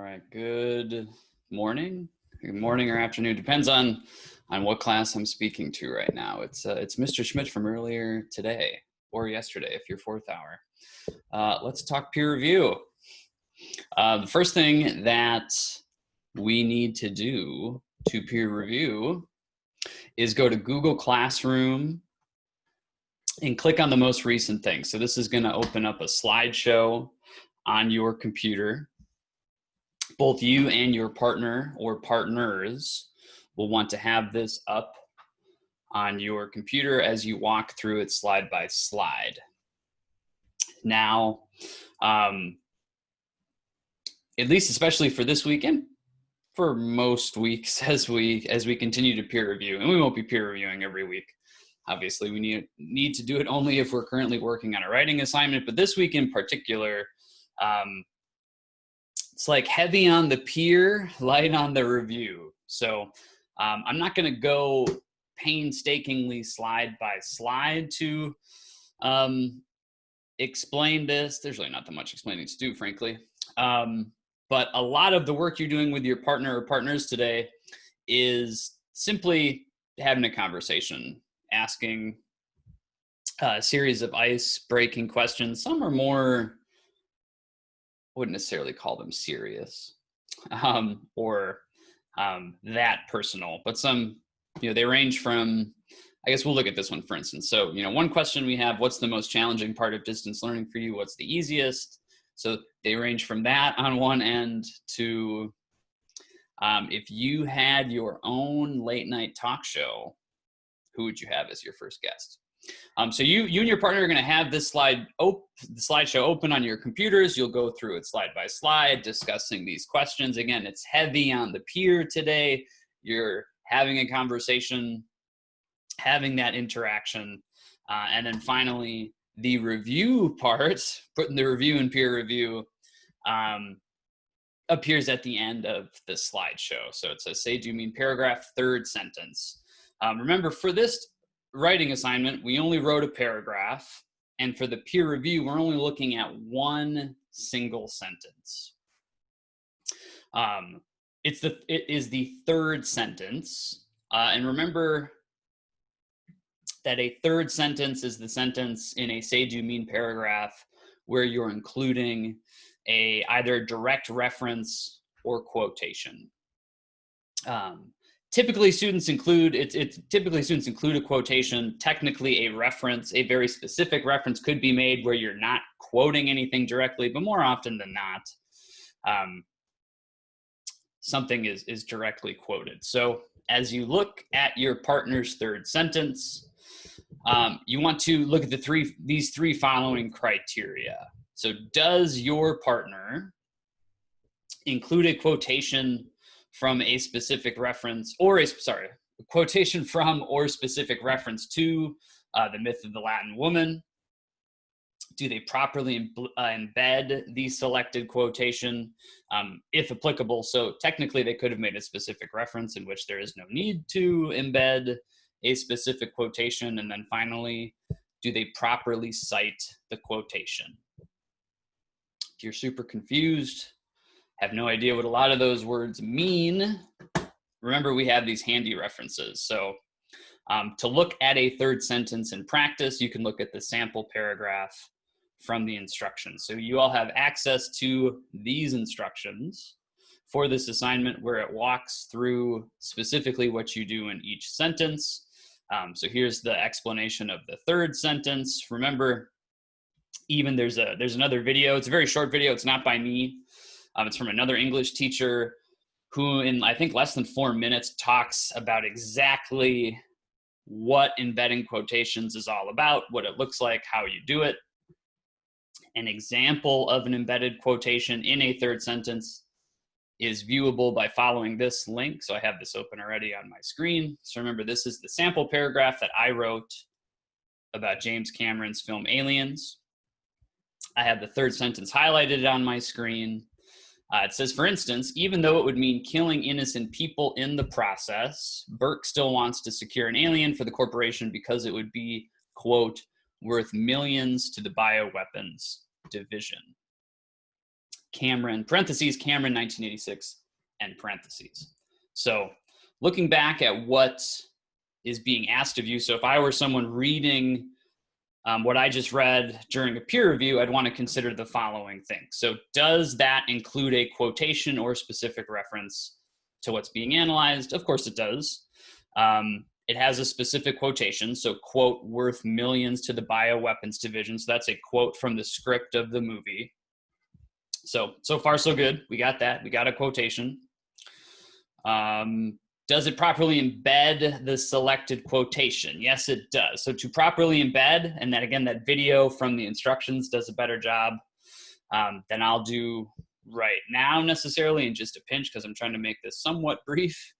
right, good morning. Good morning or afternoon, depends on what class I'm speaking to right now. It's Mr. Schmidt from earlier today or yesterday if you're fourth hour. Let's talk peer review. The first thing that we need to do to peer review is go to Google Classroom and click on the most recent thing. So this is going to open up a slideshow on your computer. Both you and your partner or partners will want to have this up on your computer as you walk through it slide by slide. Now, at least especially for this weekend, for most weeks as we continue to peer review, and we won't be peer reviewing every week. Obviously, we need to do it only if we're currently working on a writing assignment, but this week in particular, it's like heavy on the peer, light on the review. So I'm not going to go painstakingly slide by slide to explain this. There's really not that much explaining to do, frankly. But a lot of the work you're doing with your partner or partners today is simply having a conversation, asking a series of ice-breaking questions. Some are more, I wouldn't necessarily call them serious or that personal, but some, they range from, I guess we'll look at this one for instance. So, one question we have, what's the most challenging part of distance learning for you? What's the easiest? So they range from that on one end to if you had your own late night talk show, who would you have as your first guest? So you and your partner are going to have this the slideshow open on your computers. You'll go through it slide by slide, discussing these questions. Again, it's heavy on the peer today. You're having a conversation, having that interaction, and then finally the review part, putting the review in peer review, appears at the end of the slideshow. So it says, say, do you mean paragraph, third sentence? Remember, for this writing assignment, we only wrote a paragraph, and for the peer review, we're only looking at one single sentence. It is the third sentence, and remember that a third sentence is the sentence in a say do you mean paragraph where you're including either a direct reference or quotation. Typically students include a quotation. Technically a reference, a very specific reference could be made where you're not quoting anything directly, but more often than not, something is directly quoted. So as you look at your partner's third sentence, you want to look at these three following criteria. So does your partner include a quotation from a specific reference or a quotation from or specific reference to the myth of the Latin woman? Do they properly embed the selected quotation, if applicable? So technically they could have made a specific reference in which there is no need to embed a specific quotation. And then finally, do they properly cite the quotation? If you're super confused, have no idea what a lot of those words mean, remember we have these handy references. So to look at a third sentence in practice, you can look at the sample paragraph from the instructions. So you all have access to these instructions for this assignment where it walks through specifically what you do in each sentence. So here's the explanation of the third sentence. Remember, even there's another video. It's a very short video. It's not by me. It's from another English teacher who in, I think, less than 4 minutes talks about exactly what embedding quotations is all about, what it looks like, how you do it. An example of an embedded quotation in a third sentence is viewable by following this link. So I have this open already on my screen. So remember, this is the sample paragraph that I wrote about James Cameron's film Aliens. I have the third sentence highlighted on my screen. It says, for instance, even though it would mean killing innocent people in the process, Burke still wants to secure an alien for the corporation because it would be, quote, worth millions to the bioweapons division. Cameron, parentheses, Cameron 1986, end parentheses. So looking back at what is being asked of you. So if I were someone reading what I just read during a peer review, I'd want to consider the following things. So does that include a quotation or specific reference to what's being analyzed? Of course it does. It has a specific quotation. So quote, worth millions to the bioweapons division. So that's a quote from the script of the movie. So far so good. We got that. We got a quotation. Does it properly embed the selected quotation? Yes, it does. So to properly embed, and then again, that video from the instructions does a better job than I'll do right now necessarily in just a pinch, because I'm trying to make this somewhat brief.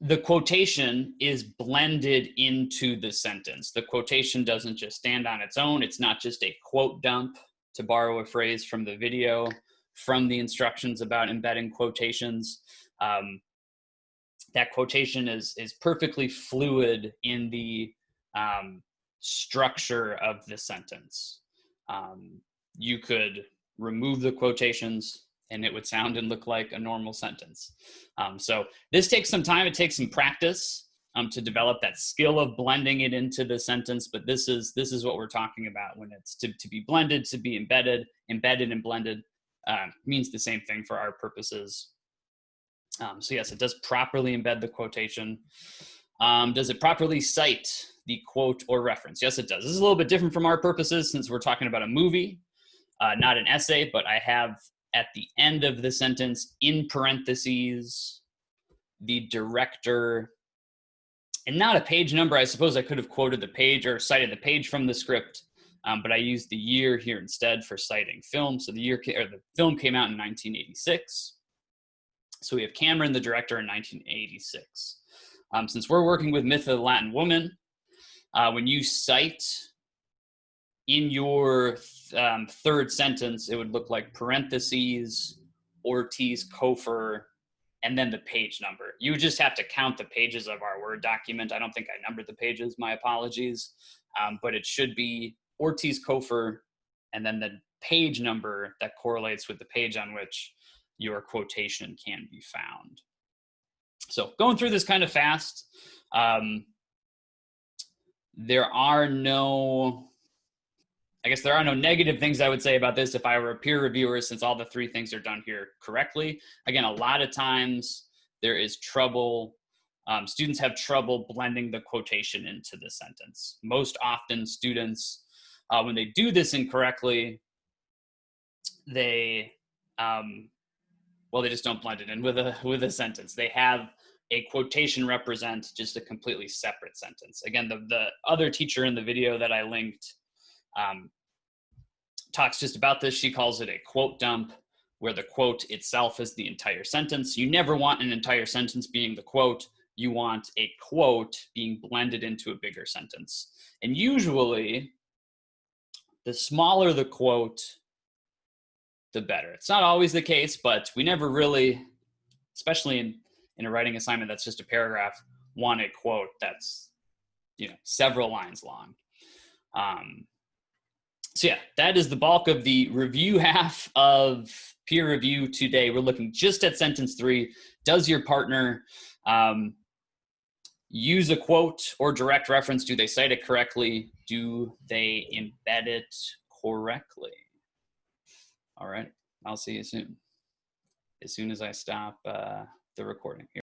The quotation is blended into the sentence. The quotation doesn't just stand on its own. It's not just a quote dump, to borrow a phrase from the video, from the instructions about embedding quotations. That quotation is perfectly fluid in the structure of the sentence. You could remove the quotations and it would sound and look like a normal sentence. So this takes some time. It takes some practice to develop that skill of blending it into the sentence. But this is what we're talking about when it's to be blended, to be embedded and blended. Means the same thing for our purposes. So yes, it does properly embed the quotation. Does it properly cite the quote or reference? Yes, it does. This is a little bit different from our purposes since we're talking about a movie, not an essay, but I have at the end of the sentence, in parentheses, the director, and not a page number. I suppose I could have quoted the page or cited the page from the script, but I used the year here instead for citing film. So the film came out in 1986. So we have Cameron, the director, in 1986. Since we're working with Myth of the Latin Woman, when you cite in your third sentence, it would look like parentheses, Ortiz Cofer, and then the page number. You would just have to count the pages of our Word document. I don't think I numbered the pages, my apologies. But it should be Ortiz Cofer, and then the page number that correlates with the page on which your quotation can be found. So going through this kind of fast, there are no negative things I would say about this if I were a peer reviewer, since all the three things are done here correctly. Again, a lot of times there is trouble. Students have trouble blending the quotation into the sentence. Most often students, when they do this incorrectly, they just don't blend it in with a sentence. They have a quotation represent just a completely separate sentence. Again, the other teacher in the video that I linked talks just about this. She calls it a quote dump, where the quote itself is the entire sentence. You never want an entire sentence being the quote. You want a quote being blended into a bigger sentence. And usually, the smaller the quote, the better. It's not always the case, but we never really, especially in a writing assignment that's just a paragraph, want a quote that's, several lines long. So yeah, that is the bulk of the review half of peer review today. We're looking just at sentence 3. Does your partner use a quote or direct reference? Do they cite it correctly? Do they embed it correctly? All right, I'll see you soon. As soon as I stop the recording here.